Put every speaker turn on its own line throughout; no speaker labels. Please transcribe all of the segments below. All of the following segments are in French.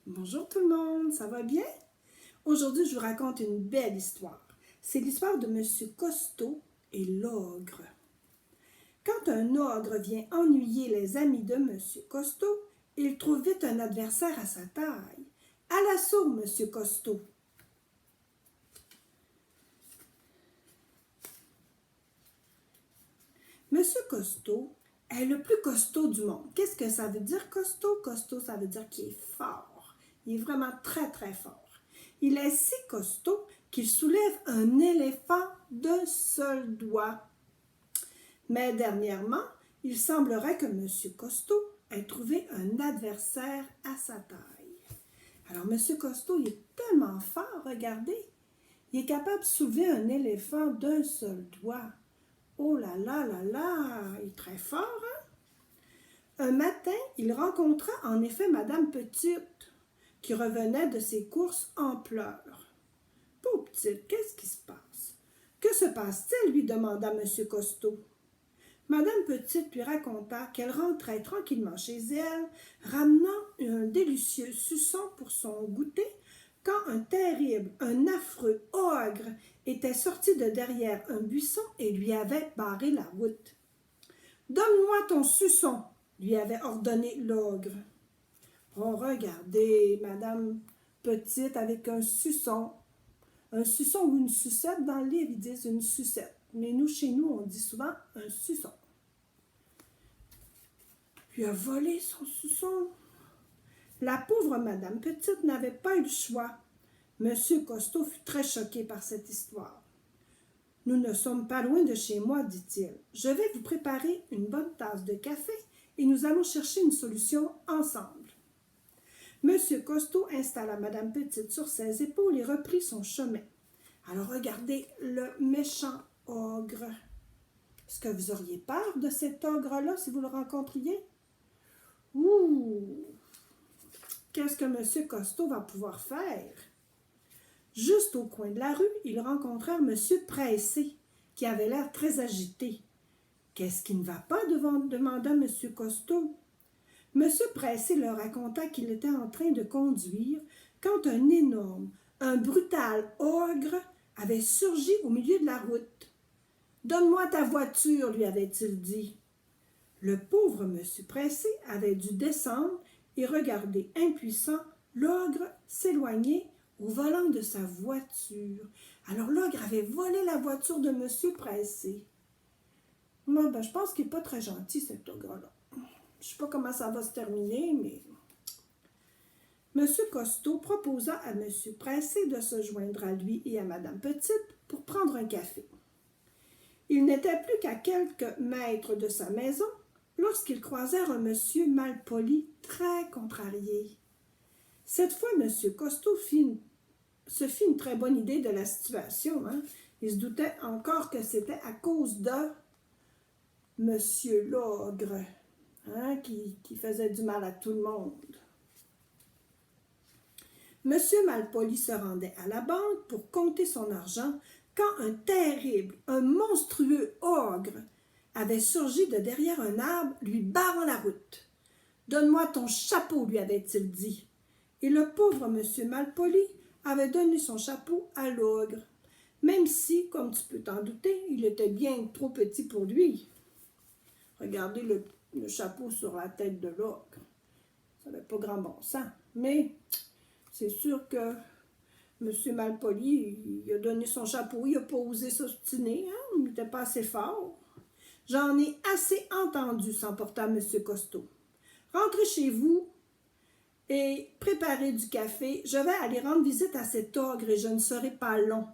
Bonjour tout le monde, ça va bien? Aujourd'hui, je vous raconte une belle histoire. C'est l'histoire de Monsieur Costaud et l'ogre. Quand un ogre vient ennuyer les amis de Monsieur Costaud, il trouve vite un adversaire à sa taille. À l'assaut, Monsieur Costaud! Monsieur Costaud est le plus costaud du monde. Qu'est-ce que ça veut dire costaud? Costaud, ça veut dire qu'il est fort. Il est vraiment très, très fort. Il est si costaud qu'il soulève un éléphant d'un seul doigt. Mais dernièrement, il semblerait que Monsieur Costaud ait trouvé un adversaire à sa taille. Alors, Monsieur Costaud, il est tellement fort, regardez. Il est capable de soulever un éléphant d'un seul doigt. Oh là là là là, il est très fort, hein? Un matin, il rencontra en effet Madame Petite, qui revenait de ses courses en pleurs. « Pauvre petite, qu'est-ce qui se passe? Que se passe-t-il? » lui demanda Monsieur Costaud. Madame Petite lui raconta qu'elle rentrait tranquillement chez elle, ramenant un délicieux suçon pour son goûter, quand un terrible, un affreux ogre était sorti de derrière un buisson et lui avait barré la route. « Donne-moi ton suçon !» lui avait ordonné l'ogre. « Oh, regardez, Madame Petite, avec un suçon ou une sucette, dans le livre, ils disent une sucette. Mais nous, chez nous, on dit souvent un suçon. » Lui a volé son suçon. La pauvre Madame Petite n'avait pas eu le choix. Monsieur Costaud fut très choqué par cette histoire. « Nous ne sommes pas loin de chez moi, dit-il. Je vais vous préparer une bonne tasse de café et nous allons chercher une solution ensemble. » Monsieur Costaud installa Madame Petite sur ses épaules et reprit son chemin. Alors regardez le méchant ogre. Est-ce que vous auriez peur de cet ogre-là si vous le rencontriez? Ouh! Qu'est-ce que Monsieur Costaud va pouvoir faire? Juste au coin de la rue, ils rencontrèrent Monsieur Pressé, qui avait l'air très agité. « Qu'est-ce qui ne va pas? » demanda Monsieur Costaud. Monsieur Pressé leur raconta qu'il était en train de conduire quand un énorme, un brutal ogre avait surgi au milieu de la route. « Donne-moi ta voiture, lui avait-il dit. Le pauvre Monsieur Pressé avait dû descendre et regarder impuissant l'ogre s'éloigner au volant de sa voiture. Alors l'ogre avait volé la voiture de Monsieur Pressé. Moi, je pense qu'il n'est pas très gentil, cet ogre-là. Je ne sais pas comment ça va se terminer, mais... Monsieur Costaud proposa à Monsieur Pressé de se joindre à lui et à Madame Petite pour prendre un café. Il n'était plus qu'à quelques mètres de sa maison lorsqu'ils croisèrent un monsieur malpoli très contrarié. Cette fois, Monsieur Costaud se fit une très bonne idée de la situation. Il se doutait encore que c'était à cause de Monsieur l'ogre, qui faisait du mal à tout le monde. Monsieur Malpoli se rendait à la banque pour compter son argent quand un terrible, un monstrueux ogre avait surgi de derrière un arbre, lui barrant la route. « Donne-moi ton chapeau, lui avait-il dit. Et le pauvre Monsieur Malpoli avait donné son chapeau à l'ogre, même si, comme tu peux t'en douter, il était bien trop petit pour lui. Regardez le chapeau sur la tête de l'ogre. Ça n'avait pas grand bon sens. Mais c'est sûr que M. Malpoli, il a donné son chapeau, il n'a pas osé s'obstiner, il n'était pas assez fort. J'en ai assez entendu, s'emporta M. Costaud. Rentrez chez vous et préparez du café. Je vais aller rendre visite à cet ogre et je ne serai pas long.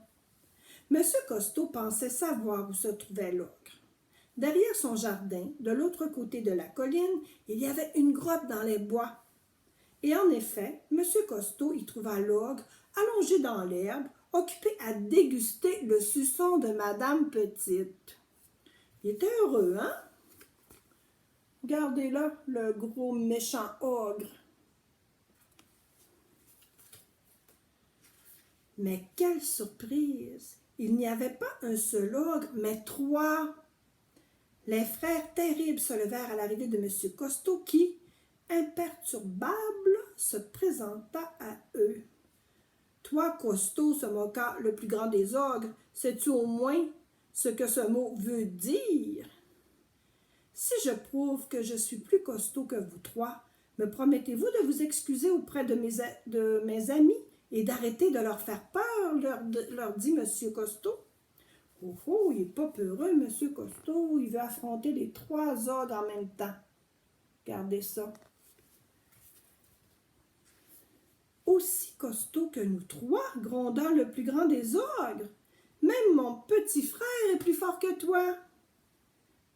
M. Costaud pensait savoir où se trouvait l'ogre. Derrière son jardin, de l'autre côté de la colline, il y avait une grotte dans les bois. Et en effet, M. Costaud y trouva l'ogre allongé dans l'herbe, occupé à déguster le suçon de Madame Petite. Il était heureux, hein? Regardez là, le gros méchant ogre. Mais quelle surprise! Il n'y avait pas un seul ogre, mais 3. Les frères terribles se levèrent à l'arrivée de M. Costaud qui, imperturbable, se présenta à eux. « Toi, Costaud, se moqua le plus grand des ogres, sais-tu au moins ce que ce mot veut dire? » « Si je prouve que je suis plus costaud que vous trois, me promettez-vous de vous excuser auprès de mes amis et d'arrêter de leur faire peur, leur dit M. Costaud. Oh, oh, il n'est pas peureux, M. Costaud, il veut affronter les trois ogres en même temps. Regardez ça. Aussi costaud que nous trois, gronda le plus grand des ogres. Même mon petit frère est plus fort que toi.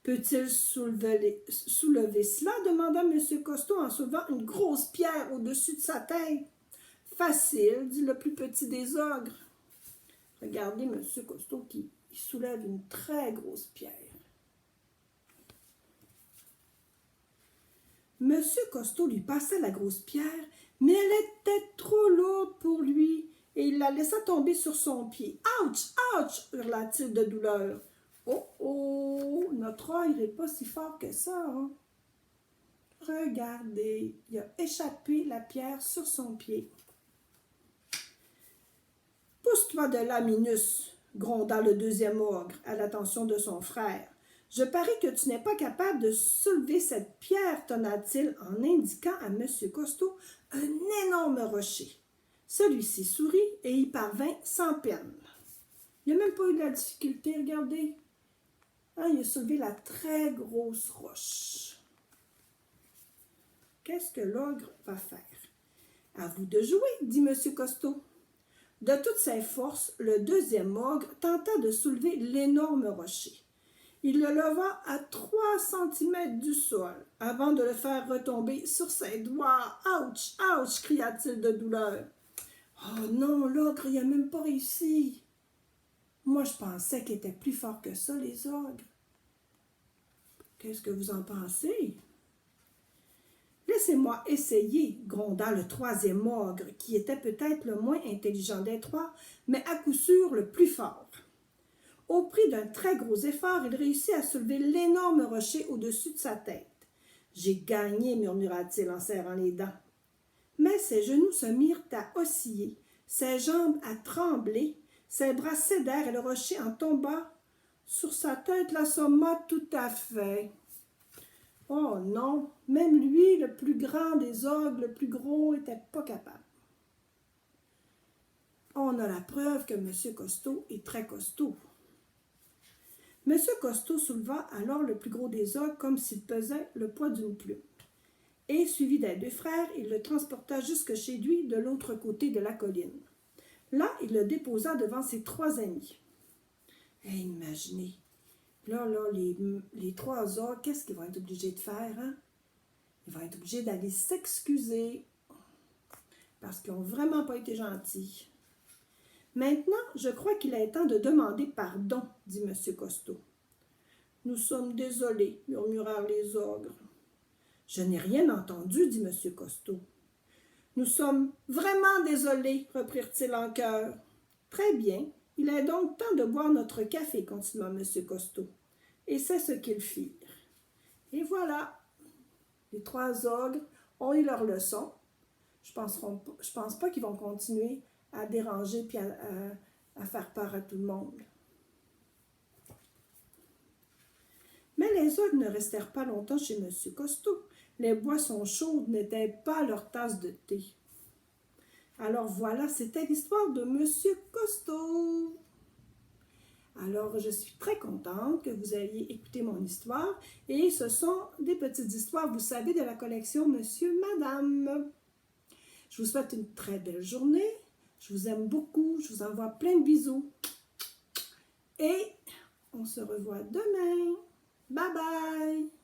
Peut-il soulever cela? Demanda M. Costaud en soulevant une grosse pierre au-dessus de sa tête. Facile, dit le plus petit des ogres. Regardez M. Costaud qui soulève une très grosse pierre. M. Costaud lui passa la grosse pierre, mais elle était trop lourde pour lui et il la laissa tomber sur son pied. « Ouch! Ouch! » hurla-t-il de douleur. « Oh, oh! Notre ogre n'est pas si fort que ça, hein? » Regardez, il a échappé la pierre sur son pied. « Pousse-toi de là, Minus! » gronda le deuxième ogre à l'attention de son frère. « Je parie que tu n'es pas capable de soulever cette pierre, tonna-t-il en indiquant à M. Costaud un énorme rocher. Celui-ci sourit et y parvint sans peine. Il n'a même pas eu de la difficulté, regardez. Ah, il a soulevé la très grosse roche. Qu'est-ce que l'ogre va faire? « À vous de jouer, dit M. Costaud. » De toutes ses forces, le deuxième ogre tenta de soulever l'énorme rocher. Il le leva à 3 centimètres du sol, avant de le faire retomber sur ses doigts. « Ouch! Ouch! » cria-t-il de douleur. « Oh non, l'ogre, il n'a même pas réussi. Moi, je pensais qu'il était plus fort que ça, les ogres. Qu'est-ce que vous en pensez? » « Laissez-moi essayer, » gronda le troisième ogre, qui était peut-être le moins intelligent des trois, mais à coup sûr le plus fort. Au prix d'un très gros effort, il réussit à soulever l'énorme rocher au-dessus de sa tête. « J'ai gagné, » murmura-t-il en serrant les dents. Mais ses genoux se mirent à osciller, ses jambes à trembler, ses bras cédèrent et le rocher en tomba sur sa tête, l'assomma tout à fait. Oh non, même lui, le plus grand des ogres, le plus gros, n'était pas capable. On a la preuve que M. Costaud est très costaud. M. Costaud souleva alors le plus gros des ogres comme s'il pesait le poids d'une plume. Et, suivi des deux frères, il le transporta jusque chez lui de l'autre côté de la colline. Là, il le déposa devant ses trois amis. Hey, imaginez, là, les trois ogres, qu'est-ce qu'ils vont être obligés de faire, hein? Ils vont être obligés d'aller s'excuser parce qu'ils n'ont vraiment pas été gentils. Maintenant, je crois qu'il est temps de demander pardon, dit M. Costaud. Nous sommes désolés, murmurèrent les ogres. Je n'ai rien entendu, dit M. Costaud. Nous sommes vraiment désolés, reprirent-ils en chœur. Très bien, il est donc temps de boire notre café, continua M. Costaud. Et c'est ce qu'ils firent. Et voilà, les trois ogres ont eu leur leçon. Je pense pas qu'ils vont continuer à déranger et à faire peur à tout le monde. Mais les ogres ne restèrent pas longtemps chez M. Costaud. Les boissons chaudes n'étaient pas leur tasse de thé. Alors voilà, c'était l'histoire de M. Costaud. Alors, je suis très contente que vous ayez écouté mon histoire. Et ce sont des petites histoires, vous savez, de la collection Monsieur, Madame. Je vous souhaite une très belle journée. Je vous aime beaucoup. Je vous envoie plein de bisous. Et on se revoit demain. Bye bye!